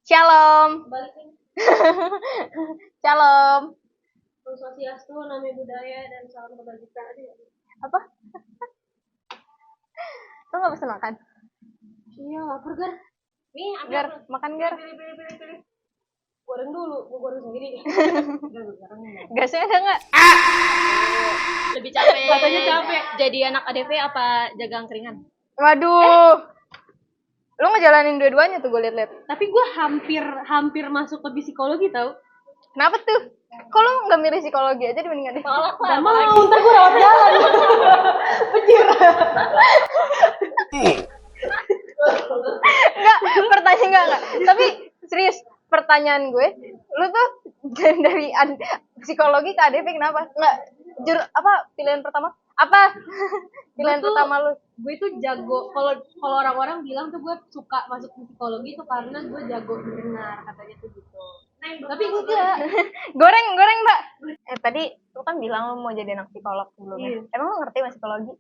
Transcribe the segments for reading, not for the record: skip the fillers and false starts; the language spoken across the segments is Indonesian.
Shalom. Balikin. Shalom. Om Swastiastu, Namo Buddhaya, dan salam kebajikan. Apa? Lo nggak pesen makan? Iya, lapar Gar. Nih, Gar, makan Gar. Pilih. Goreng dulu, gue goreng sendiri. Gasnya ada nggak? Lebih capek. Katanya capek. Jadi anak ADV apa jaga angkringan? Waduh. Lo ngejalanin dua-duanya tuh gue liat-liat. Tapi gue hampir masuk ke psikologi tau. Kenapa tuh? Kok lo nggak milih psikologi aja dibanding ADV? Gak mau, ntar gue rawat jalan. Bejir. Enggak, pertanyaan enggak. Tapi serius, pertanyaan gue, lu tuh dari psikologi ke ADV kenapa? Enggak, pilihan pertama? Apa? Pilihan pertama lu? Gue tuh jago, kalau orang-orang bilang tuh gue suka masuk psikologi tuh karena gue jago mendengar, katanya tuh gitu. Tapi enggak. Goreng, Mbak. Tadi lu kan bilang lu mau jadi anak psikolog sebelumnya. Emang lu ngerti mas psikologi?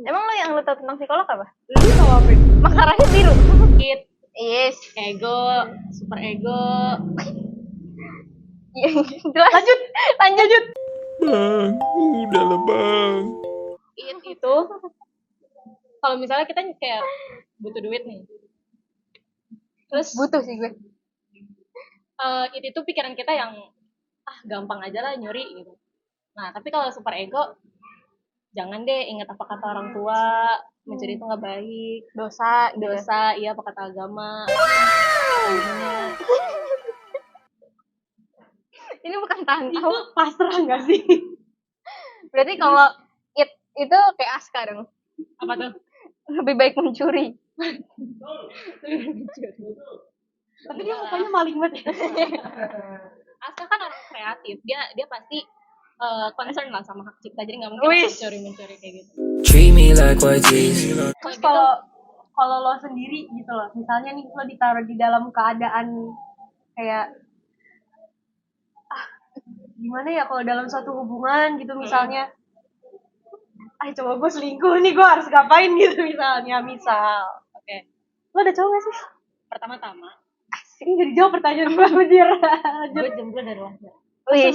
Emang lu yang lu tahu tentang psikolog apa? Lu tau apa? Makaranya biru. Sakit, Yes. ego, super ego. Jelas. Lanjut. Bang, udahlah bang. Itu kalau misalnya kita kayak butuh duit nih, terus Butuh sih gue. itu pikiran kita yang gampang aja lah nyuri gitu. Nah tapi kalau super ego, jangan deh, ingat apa kata orang tua, mencuri itu nggak baik, Dosa. iya apa kata agama. Ini bukan tantau. Itu pasrah nggak sih? Berarti kalau itu kayak Aska dong. Apa tuh? Lebih baik mencuri. Tapi dia mukanya maling banget. Aska kan orang kreatif, dia pasti concern lah sama hak cipta, jadi nggak mungkin mencuri kayak gitu. Treat me like what is. Terus kalau lo sendiri gitu loh, misalnya nih lo ditaruh di dalam keadaan kayak gimana ya kalau dalam suatu hubungan gitu misalnya, coba gue selingkuh nih, gue harus ngapain gitu misalnya, oke. Lo ada cowok gak sih? Pertama-tama ini jadi jawab pertanyaan gue, anjir. Gue jomblo dari lahir. Wih.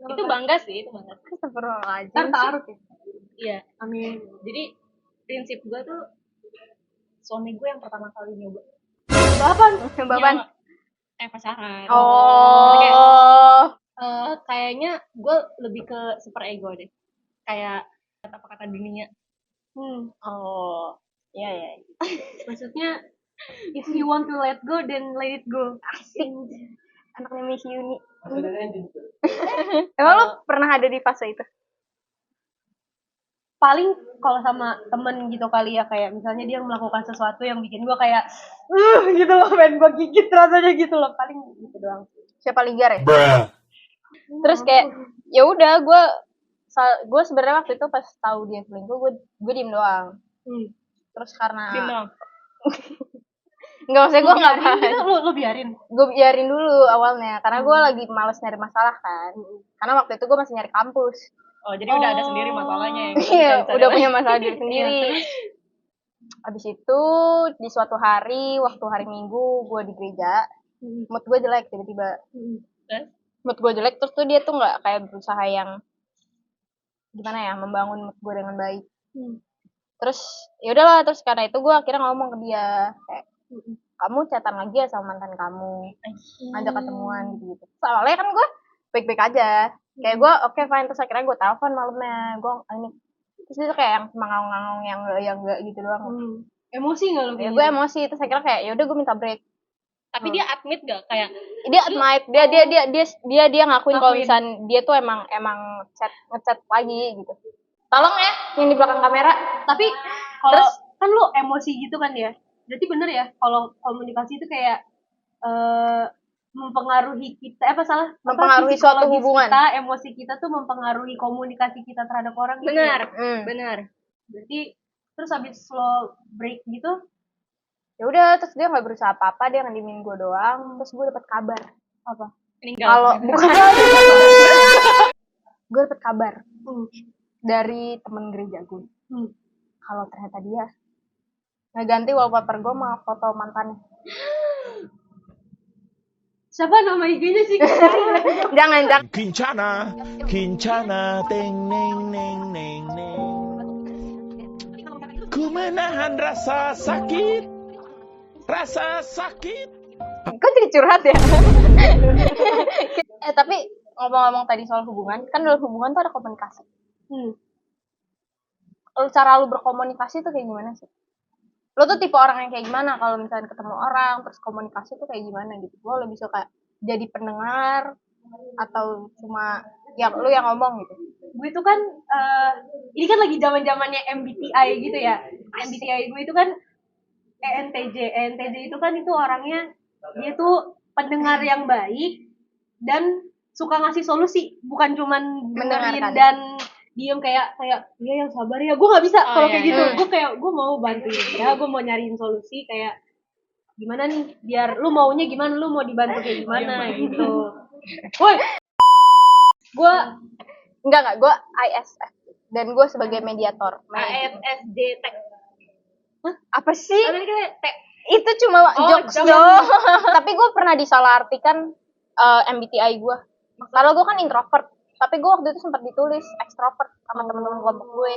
Itu bangga sih, itu bangga. Astagfirullahaladzim. Ntar taruh ya. Iya, amin. Jadi prinsip gue tuh suami gue yang pertama kali nyoba. Bapan. Kayak pacaran. Oh. Kayaknya gue lebih ke super ego deh. Kayak kata dunia. Oh. Iya. Maksudnya if you want to let go, then let it go. Asik. Anaknya Miss Yuni. Emang lo pernah ada di fase itu? Paling kalau sama temen gitu kali ya, kayak misalnya dia melakukan sesuatu yang bikin gue kayak gitu loh, pengen gue gigit rasanya gitu loh, paling gitu doang. Siapa ligar ya? Bruh. Terus kayak ya udah gue sebenarnya waktu itu pas tahu dia selingkuh gue diem doang. Terus karena Diem doang. Enggak, maksudnya gue nggak bahas. Lu biarin. Gue biarin dulu awalnya karena gue lagi males nyari masalah kan. Karena waktu itu gue masih nyari kampus. Oh, jadi udah ada sendiri masalahnya ya. Iya, udah punya masalah diri sendiri. Habis itu di suatu hari, waktu hari Minggu, gue di gereja, mood gue jelek tiba-tiba. Mood gue jelek, terus tuh dia tuh nggak kayak berusaha yang gimana ya, membangun mood gue dengan baik. Terus ya udahlah, terus karena itu gue akhirnya ngomong ke dia kayak, kamu chatan lagi ya sama mantan kamu, ngajak ketemuan gitu. Soalnya kan gue baik-baik aja, kayak gue oke, fine. Terus akhirnya gue telepon malamnya, terus dia tuh kayak yang mengangung-angung yang enggak gitu doang. Emosi nggak lo? Ya gue emosi, terus akhirnya kayak ya udah gue minta break. Tapi dia admit gak kayak Dia admit, dia ngakuin kalau misalnya dia tuh emang ngechat lagi gitu. Tolong ya yang di belakang kamera. Tapi kalau kan lu emosi gitu kan ya, berarti bener ya kalau komunikasi itu kayak mempengaruhi kita, mempengaruhi suatu hubungan kita, emosi kita tuh mempengaruhi komunikasi kita terhadap orang gitu. Benar. Berarti terus habis lo break gitu, ya udah, terus dia nggak berusaha apa-apa, dia ngedimin gue doang. Terus gue dapat kabar apa? Kalau bukan gue dapat kabar dari temen gereja gue kalau ternyata dia ngeganti wallpaper gue sama foto mantannya. Siapa nama IG-nya sih? Jangan. Kincana, teng neng neng neng neng. Ku menahan rasa sakit. Kok jadi curhat ya? Tapi ngomong-ngomong tadi soal hubungan, kan dalam hubungan tuh ada komunikasi. Cara lu berkomunikasi tuh kayak gimana sih? Lo tuh tipe orang yang kayak gimana kalau misalnya ketemu orang terus komunikasi tuh kayak gimana gitu? Lo lebih suka jadi pendengar atau cuma yang lu yang ngomong gitu? Gue itu kan ini kan lagi zaman-zamannya MBTI gitu ya. MBTI gue itu kan ENTJ itu kan itu orangnya dia tuh pendengar yang baik dan suka ngasih solusi, bukan cuman dengerin dan diem kayak iya yang sabar ya. Gue nggak bisa kalau kayak gitu. Gue mau bantuin ya, gue mau nyariin solusi kayak gimana nih biar lu maunya gimana, lu mau dibantu kayak gimana gitu. Woi, gue enggak, gue ISF dan gue sebagai mediator. ASSJT. Apa sih? T. Itu cuma jokes dong. Tapi gue pernah disalahartikan MBTI gue. Kalau gue kan introvert, tapi gue waktu itu sempat ditulis extrovert sama teman-teman kelompok gue.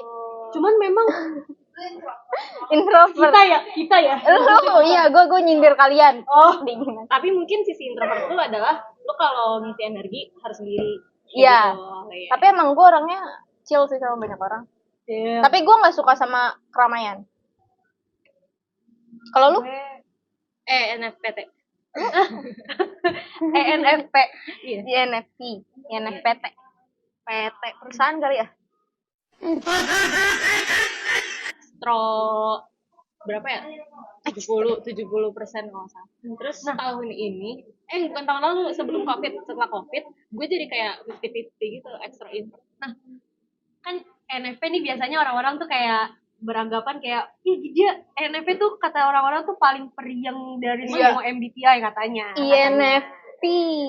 Cuman memang introvert. Kita ya. Lu iya, gue nyindir kalian. Tapi mungkin sisi introvert itu adalah lu kalau ngisi energi harus sendiri. Iya. Gitu. Tapi emang gue orangnya chill sih sama banyak orang. Yeah. Tapi gue nggak suka sama keramaian. Kalau lu? ENFPT. ENFP. INFP. INFPT. PT perusahaan kali ya? Berapa ya? 70% kalau nggak salah. Terus tahun ini, bukan tahun lalu, sebelum COVID, setelah COVID, gue jadi kayak 50-50 gitu, extra introvert. Nah, kan ENFP nih biasanya orang-orang tuh kayak beranggapan kayak, dia ENFP tuh kata orang-orang tuh paling periang dari semua MBTI katanya. INFP.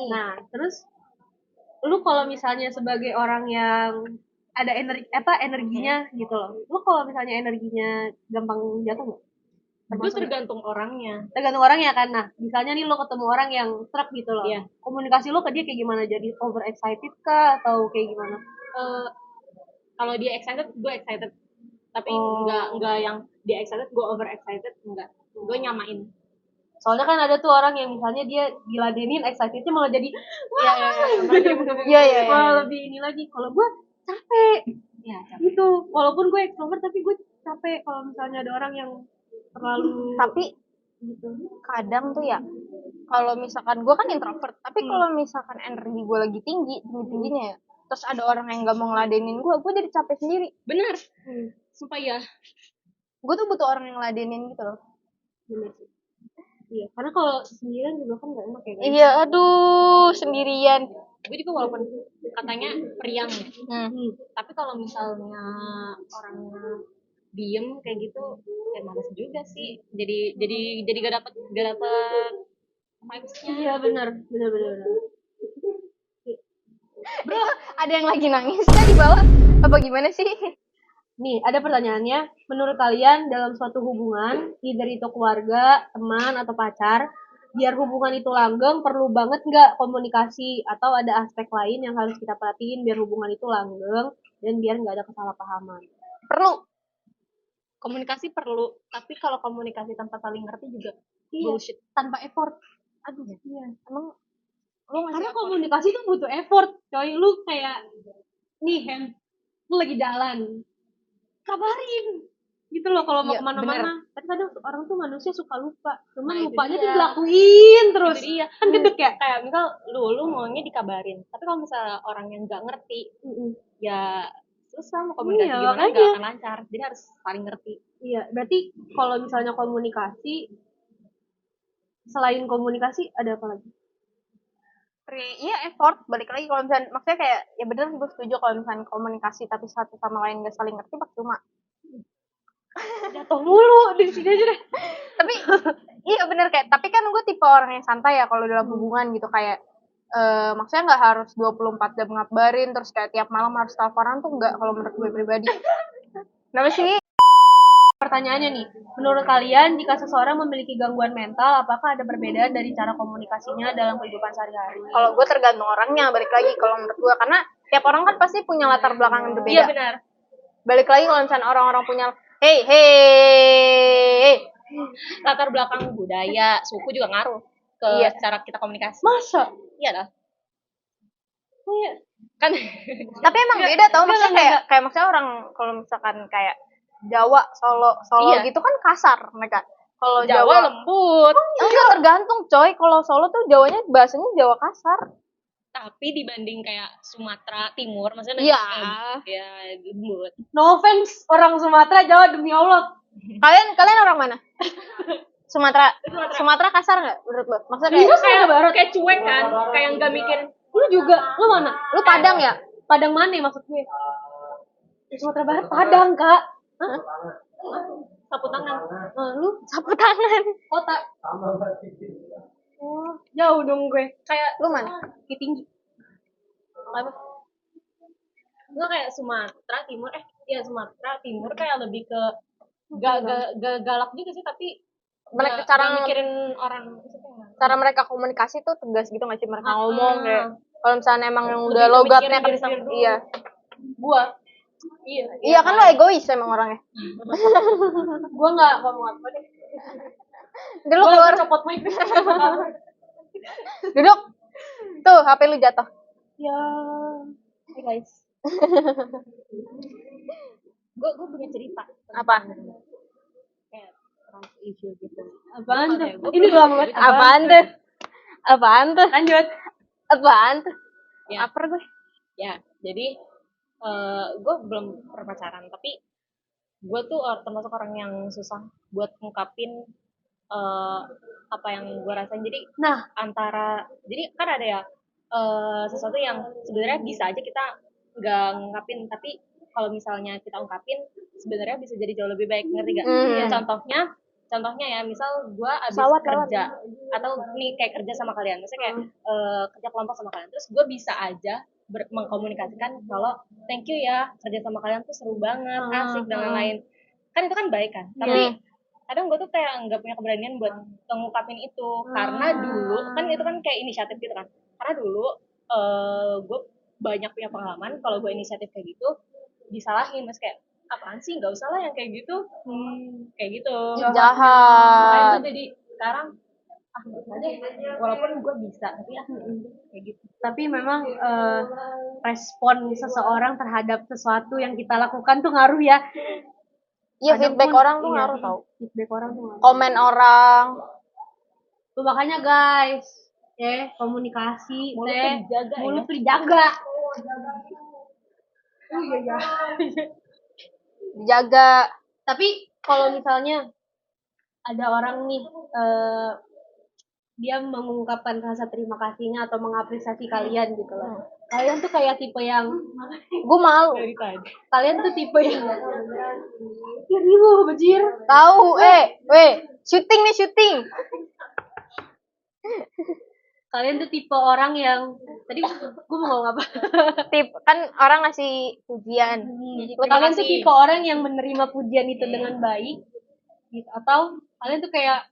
Nah, terus lu kalau misalnya sebagai orang yang ada energinya gitu loh. Lu kalau misalnya energinya gampang jatuh nggak? Itu tergantung orangnya. Tergantung orangnya kan. Nah, misalnya nih lo ketemu orang yang struck gitu loh. Iya. Komunikasi lo ke dia kayak gimana? Jadi over excited kah atau kayak gimana? Kalau dia excited, gue excited. Tapi enggak yang dia excited, gue over excited, enggak. Gue nyamain. Soalnya kan ada tuh orang yang misalnya dia diladenin excitednya malah jadi malah lebih ini lagi. Kalau gue capek. Ya, capek. Gitu. Walaupun gue extrovert tapi gue capek kalau misalnya ada orang yang terlalu. Tapi gitu. Kadang tuh ya kalau misalkan gue kan introvert, tapi kalau misalkan energi gue lagi tingginya ya, terus ada orang yang nggak mau ngeladenin gue jadi capek sendiri. Bener. Sumpah ya. Gue tuh butuh orang yang ngeladenin gitu loh. Bener sih. Iya, karena kalau sendirian juga kan nggak enak ya guys. Iya, aduh sendirian. Gue juga walaupun katanya periang ya, tapi kalau misalnya orangnya diem kayak gitu, kayak males juga sih. Jadi gak dapet vibes-nya. Iya benar. Bro, ada yang lagi nangis kan di bawah? Apa gimana sih? Nih, ada pertanyaannya. Menurut kalian dalam suatu hubungan, either itu keluarga, teman, atau pacar, biar hubungan itu langgeng, perlu banget nggak komunikasi? Atau ada aspek lain yang harus kita perhatiin biar hubungan itu langgeng dan biar nggak ada kesalahpahaman? Perlu. Komunikasi perlu, tapi kalau komunikasi tanpa saling ngerti juga bullshit. Tanpa effort. Aduh, iya. Emang karena komunikasi tuh butuh effort, coy. Lu kayak nih, lu lagi jalan. Kabarin gitu loh kalau mau kemana-mana. Tapi kadang orang tuh manusia suka lupa, cuman lupanya tuh dilakuin terus. Kan gedek ya, kayak misal lu maunya dikabarin, tapi kalau misalnya orang yang nggak ngerti, ya susah mau komunikasi gimana nggak akan lancar. Jadi harus saling ngerti. Iya, berarti kalau misalnya komunikasi, selain komunikasi ada apa lagi? Iya, effort. Balik lagi kalau misalnya, maksudnya kayak, ya bener gue setuju kalau misalnya komunikasi tapi satu sama lain gak saling ngerti, cuma jatuh mulu di sini aja deh. Tapi iya bener kayak, tapi kan gue tipe orang yang santai ya kalau dalam hubungan gitu, kayak maksudnya nggak harus 24 jam ngabarin terus kayak tiap malam harus teleponan tuh nggak, kalau menurut gue pribadi. Kenapa sih? pertanyaannya nih, menurut kalian jika seseorang memiliki gangguan mental, apakah ada perbedaan dari cara komunikasinya dalam kehidupan sehari-hari? Kalau gue tergantung orangnya, balik lagi kalau menurut gue, karena tiap orang kan pasti punya latar belakang yang berbeda. Iya benar. Balik lagi kalau misalnya orang-orang punya hey Latar belakang budaya, suku juga ngaruh ke cara kita komunikasi. Masa? Iya lah. Oh iya. Kan tapi emang beda tau, maksudnya kayak maksudnya orang kalau misalkan kayak Jawa, Solo Iya. gitu kan kasar mereka. Kalau Jawa lembut. enggak, tergantung coy. Kalau Solo tuh Jawanya bahasanya Jawa kasar. Tapi dibanding kayak Sumatera Timur, maksudnya Iya. ya lembut. No offense orang Sumatera, Jawa demi Allah. Kalian orang mana? Sumatera kasar nggak menurut lo? Maksudnya Kayak cuek kan, kayak nggak mikir. Lu juga, lu mana? lu Padang ya? Padang mana maksud gue? Di Sumatera Barat, Padang, Kak. Hah? Sapu tangan. Lu Sapu tangan. kota. Oh, jauh dong gue. Kayak Lu mana? Bukit Tinggi. apa? Enggak kayak Sumatera Timur, Sumatera Timur kayak lebih ke gak galak juga sih, tapi Mereka nggak mikirin orang. cara mereka komunikasi tuh tegas gitu nggak sih mereka ngomong kayak. Kalau misalnya emang yang Lebih udah logatnya mikirin diri kenceng, sendiri dulu. iya. Gua Iya kan lo egois emang orangnya. Gua enggak ngomong apa deh. Udah lu keluar, Copot mic. duduk. Tuh HP lu jatuh. Ya. Hey guys. gue punya cerita. Apa? Kayak trust issue gitu. Apaan tuh? Gua Ini pernah lama banget. Apaan tuh? Lanjut. Apaan tuh? Ya. Aper gue. Ya, jadi gue belum pernah pacaran, tapi gue tuh termasuk orang yang susah buat ngungkapin apa yang gue rasain. Jadi jadi kan ada ya sesuatu yang sebenarnya bisa aja kita nggak ngungkapin, tapi kalau misalnya kita ungkapin sebenarnya bisa jadi jauh lebih baik, ngerti gak? Contohnya ya, misal gue abis kerja atau nih kayak kerja sama kalian, misalnya kayak kerja kelompok sama kalian, terus gue bisa aja mengkomunikasikan kalau thank you ya, kerja sama kalian tuh seru banget, asik dan lain-lain. Kan itu kan baik kan, tapi kadang gue tuh kayak nggak punya keberanian buat ngungkapin itu, karena dulu kan itu kan kayak inisiatif gitu kan, karena dulu gue banyak punya pengalaman kalau gue inisiatif kayak gitu disalahin, mas kayak apaan sih, nggak usah lah yang kayak gitu, kayak gitu. Jahat. Makanya tuh jadi sekarang nggak usah deh, walaupun gue bisa, tapi kayak gitu. Tapi memang respon seseorang terhadap sesuatu yang kita lakukan tuh ngaruh ya. Iya, feedback orang tuh ngaruh tau. Feedback orang tuh ngaruh. Komen orang. Tuh makanya guys, komunikasi, mulut tuh dijaga. Oh iya. Dijaga. Tapi kalau misalnya ada orang nih dia mengungkapkan rasa terima kasihnya atau mengapresiasi kalian gitu loh. Kalian tuh kayak tipe yang Gue malu. kalian tuh tipe yang ya ribu bajir. Tahu, syuting nih, syuting. Kalian tuh tipe orang yang tadi gue mau ngomong apa? Kan orang ngasih pujian. Kalian tuh tipe orang yang menerima pujian itu dengan baik gitu, atau kalian tuh kayak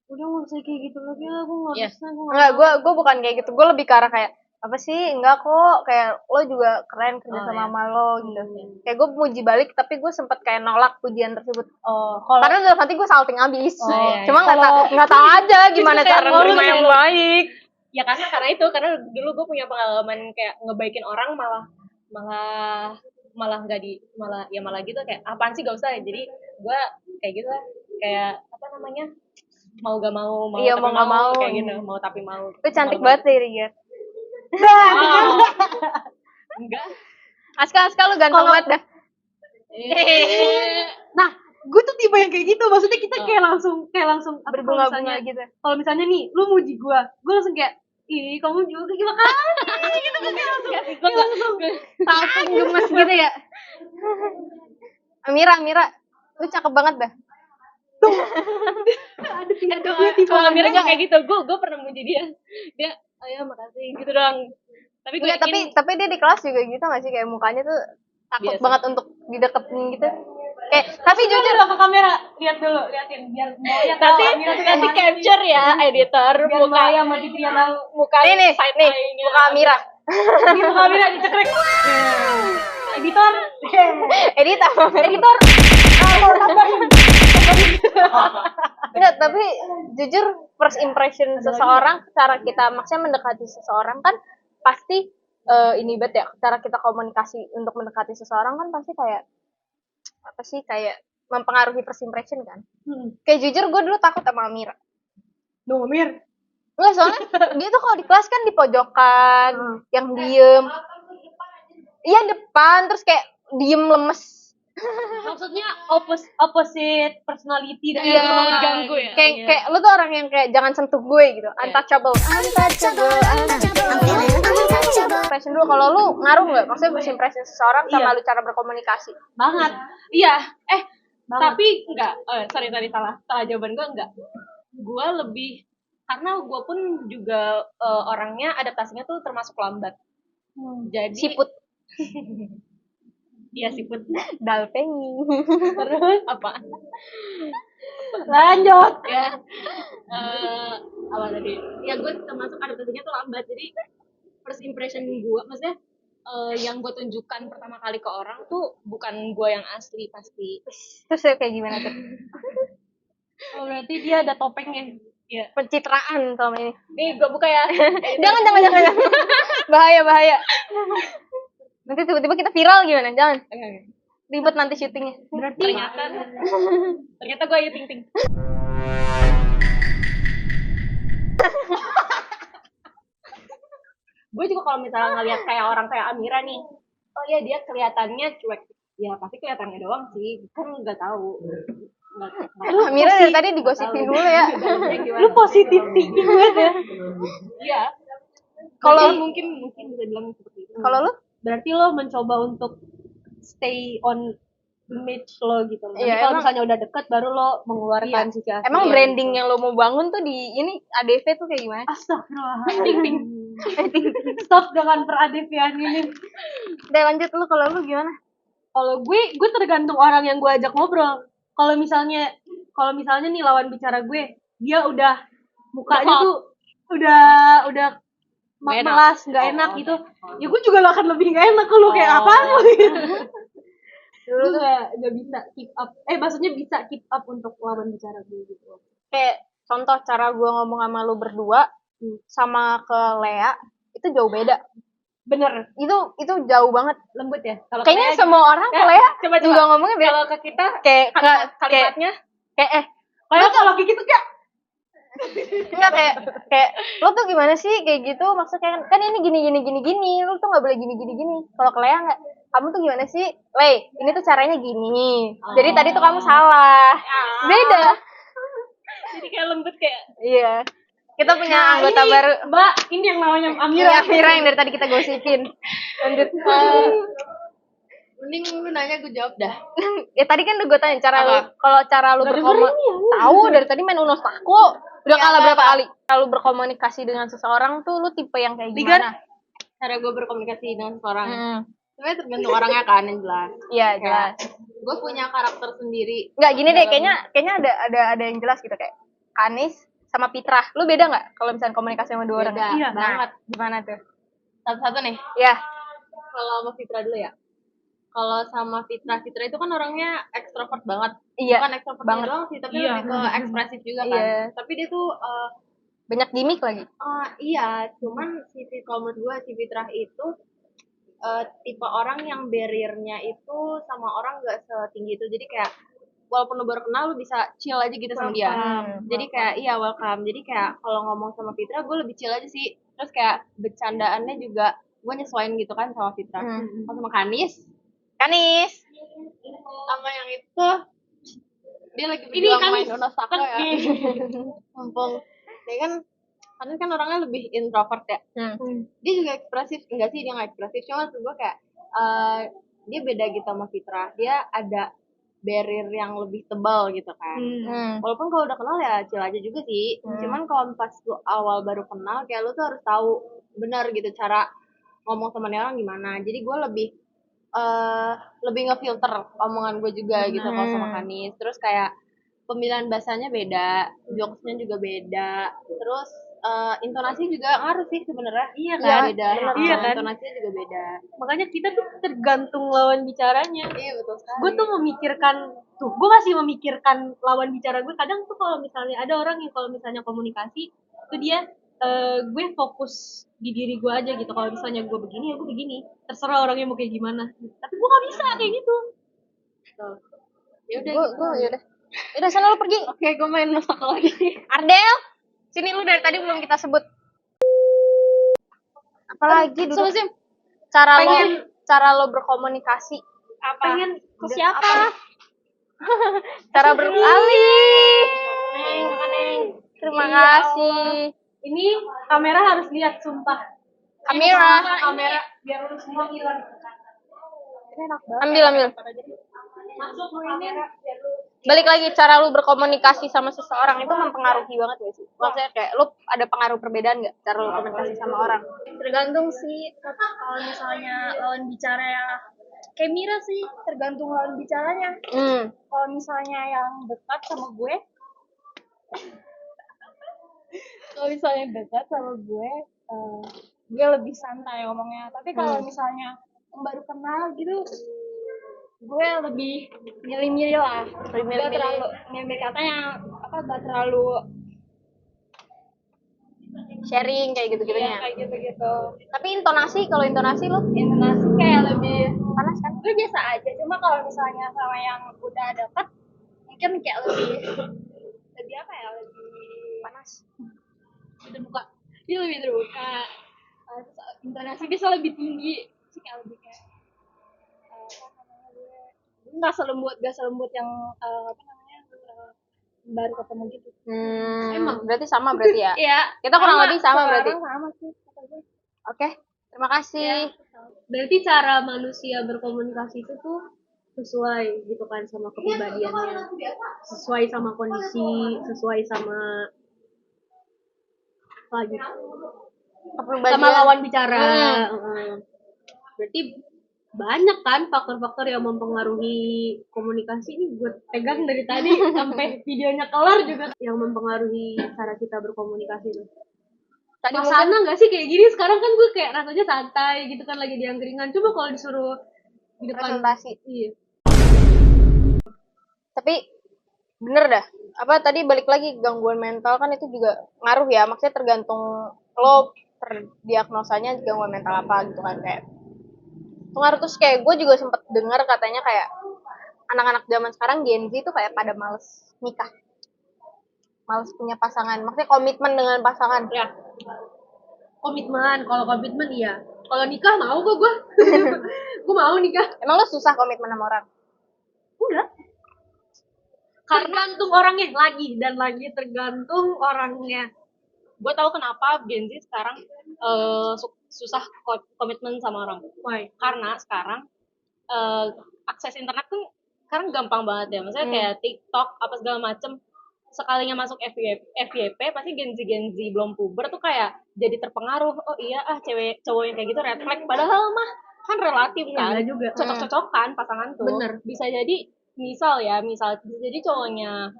udah nggak usah kayak gitu lagi lah, gue nggak bisa, Enggak, gue bukan kayak gitu. Gue lebih ke arah kayak apa sih, enggak kok, kayak lo juga keren kerja sama sama lo gitu. Kayak gue muji balik, tapi gue sempet kayak nolak pujian tersebut. Karena dalam hati gue salting abis. Cuma nggak tahu aja gimana cara nerima yang baik. Ya karena dulu gue punya pengalaman kayak ngebaikin orang malah gitu, kayak apaan sih, gak usah ya. Jadi gue kayak gitu lah, kayak apa namanya, mau gak mau Iya, tapi mau gak mau kayak gitu, mau tapi mau. Itu cantik banget deh, Rian. Enggak. Aska lu ganteng banget dah. Nah, gue tuh tipe yang kayak gitu. Maksudnya kita kayak langsung berbunga-bunga gitu. Kalau misalnya nih, lu muji gue langsung kayak, ih kamu juga gimana kali gitu kan, kayak langsung Langsung gemes gitu ya. Mira, lu cakep banget dah. Kalau Mira kayak gitu, gue pernah muji dia, ayo makasih gitu doang. Tapi gue tapi dia di kelas juga gitu nggak sih, kayak mukanya tuh takut biasa banget untuk dideketin gitu. Tapi jujur dulu ke kamera, liatin biar Maya tahu Amira tuh nanti yang capture ya editor biar muka Maya sama Fitria tahu. muka nih side nih eye-nya. muka Amira. Ini muka Amira dicekrek. Editor. Edit apa? Editor. Kalau tambahin. Enggak, tapi jujur first impression seseorang, cara kita maksudnya mendekati seseorang kan pasti ini bet ya, cara kita komunikasi untuk mendekati seseorang kan pasti kayak apa sih, kayak mempengaruhi first impression kan. Kayak jujur gue dulu takut sama Amira. Duh, Amir. Enggak, soalnya dia tuh kalau di kelas kan di pojokan, yang diem. Iya depan, terus kayak diem lemes. Maksudnya opposite personality dan Iya, mau diganggu ya. Kayak lu tuh orang yang kayak jangan sentuh gue gitu, untouchable. Impression dulu, kalau lu ngaruh nggak? Maksudnya first impression seseorang sama lu cara berkomunikasi? Banget. Iya. Tapi enggak. Sorry salah jawaban gue enggak. Gue lebih karena gue pun juga orangnya adaptasinya tuh termasuk lambat. Jadi Siput. Iya siput. Dalpengi. Terus apa lanjut. ya apa tadi ya gue termasuk adaptasinya tuh lambat, jadi first impression gue maksudnya yang gue tunjukkan pertama kali ke orang tuh bukan gue yang asli pasti. Terus ya kayak gimana tuh? Oh, berarti dia ada topengnya. Ya Pencitraan selama ini. nih gue buka ya. Jangan. Bahaya. Nanti tiba-tiba kita viral gimana? Jangan. Ribet nanti syutingnya. Berarti ternyata gue Ayu Ting Ting. Gue juga kalau misalnya ngeliat kayak orang kayak Amira nih, oh ya dia kelihatannya cuek, ya pasti kelihatannya doang sih, kan nggak tahu. Amira dari tadi digosipin dulu ya. lu positif thinking banget ya. Iya. Kalau mungkin bisa bilang seperti itu. Kalau lu? Berarti lo mencoba untuk stay on image lo gitu. Nanti Iya, kalau emang- misalnya udah deket baru lo mengeluarkan sisi asli. Emang lo branding gitu. yang lo mau bangun tuh di ini ADV tuh kayak gimana? Astagfirullahaladzim. Stop dengan peradevian ini. Udah lanjut lu, kalau lu gimana? Kalau gue tergantung orang yang gue ajak ngobrol. Kalau misalnya nih lawan bicara gue, dia udah mukanya tuh udah melas, nggak enak gitu. Ya gue juga akan lebih nggak enak kalau kayak apaan lo gitu. Dulu nggak bisa keep up. Maksudnya bisa keep up untuk lawan bicara gue gitu. Kayak contoh cara gue ngomong sama lu berdua sama ke Lea itu jauh beda. Bener. Itu jauh banget. Lembut ya. Kalau Kayaknya kayak semua orang ke Lea coba. juga ngomongnya beda. Kalau ke kita Kayak kalimatnya kayak kalau kayak gitu kayak enggak kayak lo tuh gimana sih kayak gitu, maksudnya kan ini gini lo tuh nggak boleh gini. Kalau ke Lea nggak, kamu tuh gimana sih Le, ini tuh caranya gini, jadi tadi tuh kamu salah. Beda. jadi kayak lembut kayak Iya, kita punya anggota baru Mbak, ini yang namanya Amira yang dari tadi kita gosipin. Lanjut. Mending lu nanya gue jawab dah. Ya tadi kan udah gue tanya cara lu tahu dari tadi main Uno Stako udah kalah berapa kali. Kalau berkomunikasi dengan seseorang tuh lu tipe yang kayak gimana? Cara gue berkomunikasi dengan seseorang. Sebenarnya tergantung orangnya kan, yang jelas. Iya, jelas. Gue punya karakter sendiri. Enggak gini deh, kayaknya ada yang jelas gitu, kayak Kanis sama Pitra. Lu beda nggak kalau misalnya komunikasi sama dua orang? Beda Iya. banget. Gimana tuh? Satu-satu nih. Ya. Kalau sama Fitra dulu ya. Kalau sama Fitra itu kan orangnya ekstrovert banget. Iya. Bukan ekstrovert banget. doang sih, tapi lebih ke ekspresif juga kan. Iya. Tapi dia tuh Banyak gimmick lagi. iya, cuman kalau menurut gue si Fitra itu tipe orang yang barrier-nya itu sama orang gak setinggi itu. Jadi kayak walaupun lu baru kenal lu bisa chill aja gitu sama dia. Jadi kayak iya welcome. Jadi kayak kalau ngomong sama Fitra gue lebih chill aja sih. Terus kayak bercandaannya juga gue nyesuaiin gitu kan sama Fitra. Kalau sama Kanis sama yang itu dia lagi berjuang main Uno Stako ya. Mumpung dia kan Kanis kan orangnya lebih introvert ya. Dia juga ekspresif, enggak sih dia nggak ekspresif, cuma maksud gue kayak dia beda gitu sama Fitra. Dia ada barrier yang lebih tebal gitu kan. Walaupun kalau udah kenal ya chill aja juga sih. Cuman kalau pas lu awal baru kenal kayak lu tuh harus tahu benar gitu cara ngomong sama orang gimana. Jadi gue lebih lebih ngefilter omongan gue juga gitu kalau sama Kanis. Terus kayak pemilihan bahasanya beda, jokesnya juga beda. Terus intonasi juga ngaruh sih sebenarnya. Iya kan? Beda. Iya kan? Intonasinya juga beda. Makanya kita tuh tergantung lawan bicaranya. Iya betul sekali. Gue tuh gue masih memikirkan lawan bicara gue. Kadang tuh kalau misalnya ada orang yang kalau misalnya komunikasi tuh dia gue fokus di diri gue aja gitu. Kalau misalnya gue begini ya gue begini, terserah orangnya mau kayak gimana. Tapi gue gak bisa kayak gitu. Ya udah. Udah sana lu pergi. Oke, gue main masak lagi. Ardel, sini lu dari tadi belum kita sebut. Apalagi dulu cara lo berkomunikasi. Pengen ke siapa? Cara beralih. Terima kasih. Ini kamera harus lihat, sumpah. Kamera Biar lu semua hilang. ambil. Masuk lu ini. Balik lagi, cara lu berkomunikasi sama seseorang itu mempengaruhi banget gak sih? Maksudnya kayak lu ada pengaruh perbedaan gak cara lu komunikasi sama orang? Tergantung sih, kalau misalnya lawan bicara ya kayak Mira sih, tergantung lawan bicaranya. Kalau misalnya yang dekat sama gue gue lebih santai ngomongnya. Tapi kalau misalnya yang baru kenal gitu, gue lebih milih-milih lah. Gak terlalu milih katanya gak terlalu Sharing kayak gitu-gitunya. kayak gitu-gitu. Tapi kalau intonasi lu Intonasi kayak lebih panas kan? gue biasa aja. Cuma kalau misalnya sama yang udah deket mungkin kayak lebih apa ya, lebih Panas. terbuka. Dia lebih terbuka. Terus intonasi bisa lebih tinggi sih, kayak lebih kayak gue nggak selembut yang baru ketemu gitu. Emang berarti sama berarti ya? Iya. Kita kurang lebih sama berarti. Sama sih kata gue. Oke, terima kasih. Berarti cara manusia berkomunikasi itu tuh sesuai gitu kan sama kepribadiannya, sesuai sama kondisi, sesuai sama lagi sama lawan bicara. Berarti banyak kan faktor-faktor yang mempengaruhi komunikasi. Ini gue pegang dari tadi sampai videonya kelar juga yang mempengaruhi cara kita berkomunikasi tuh. Tadi Sana nggak sih kayak gini? Sekarang kan gue kayak rasanya santai gitu kan, lagi di angkringan. Coba kalau disuruh di depan presentasi. iya. Tapi bener dah. Apa tadi balik lagi gangguan mental kan itu juga ngaruh ya. Maksudnya tergantung lo terdiagnosanya gangguan mental apa gitu kan kayak. Pengaruh. Terus kayak gue juga sempet dengar katanya kayak anak-anak zaman sekarang Gen Z tuh kayak pada males nikah. Males punya pasangan. Maksudnya komitmen dengan pasangan. Ya. Komitmen, kalau komitmen iya. Kalau nikah mau kok gue. Gue mau nikah. Emang lo susah komitmen sama orang? Enggak. Tergantung orangnya lagi tergantung orangnya. Gue tahu kenapa Gen Z sekarang susah komitmen sama orang. Why? Karena sekarang akses internet tuh sekarang gampang banget ya. Maksudnya kayak TikTok apa segala macem. Sekalinya masuk FYP pasti Gen Z belum puber tuh kayak jadi terpengaruh. Oh iya cowok yang kayak gitu red flag. Padahal mah kan relatif kan. Iya juga. Cocok-cocokan pasangan tuh. Bener. Bisa jadi misal bisa jadi cowoknya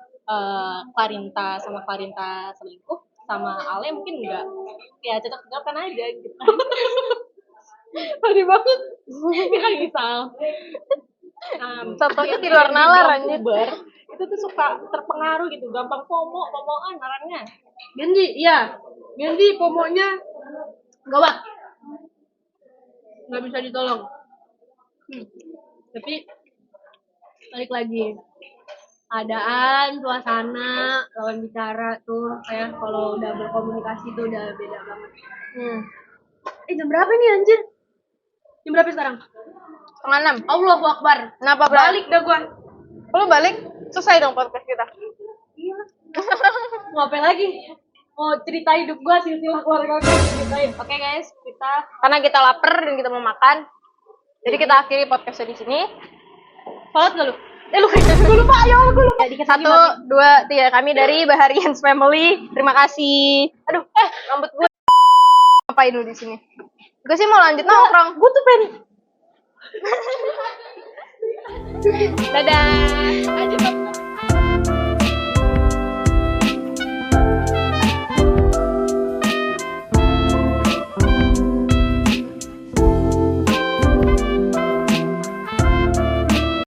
Klarinta sama Klarinta selingkuh, sama Ale mungkin enggak. Ya cocok-cocokan aja gitu. Tadi banget. Ini kan misal. Contohnya di luar nalar anjir. Itu tuh suka terpengaruh gitu, gampang FOMO-an orangnya. Genji, iya. Genji pomonya gawat. Nggak bisa ditolong. Tapi balik lagi. Keadaan, suasana, lawan bicara tuh kayak kalau udah berkomunikasi tuh udah beda banget. Jam berapa nih anjir? Jam berapa sekarang? 5:30. Allahu Akbar. Kenapa Balik dah gua. Lu balik? Selesai dong podcast kita. Iya. Mau apa lagi? Mau cerita hidup gua, silsilah keluarga gua ceritain. Oke guys, karena kita lapar dan kita mau makan. Jadi kita akhiri podcastnya di sini. Salat gak lu? Gue lupa. 1, 2, 3. Kami dari Baharians Family. Terima kasih. Aduh, rambut gue. Ngapain lu di sini? Gue sih mau lanjut nongkrong. Gue tuh pengen Dadah. Lanjut.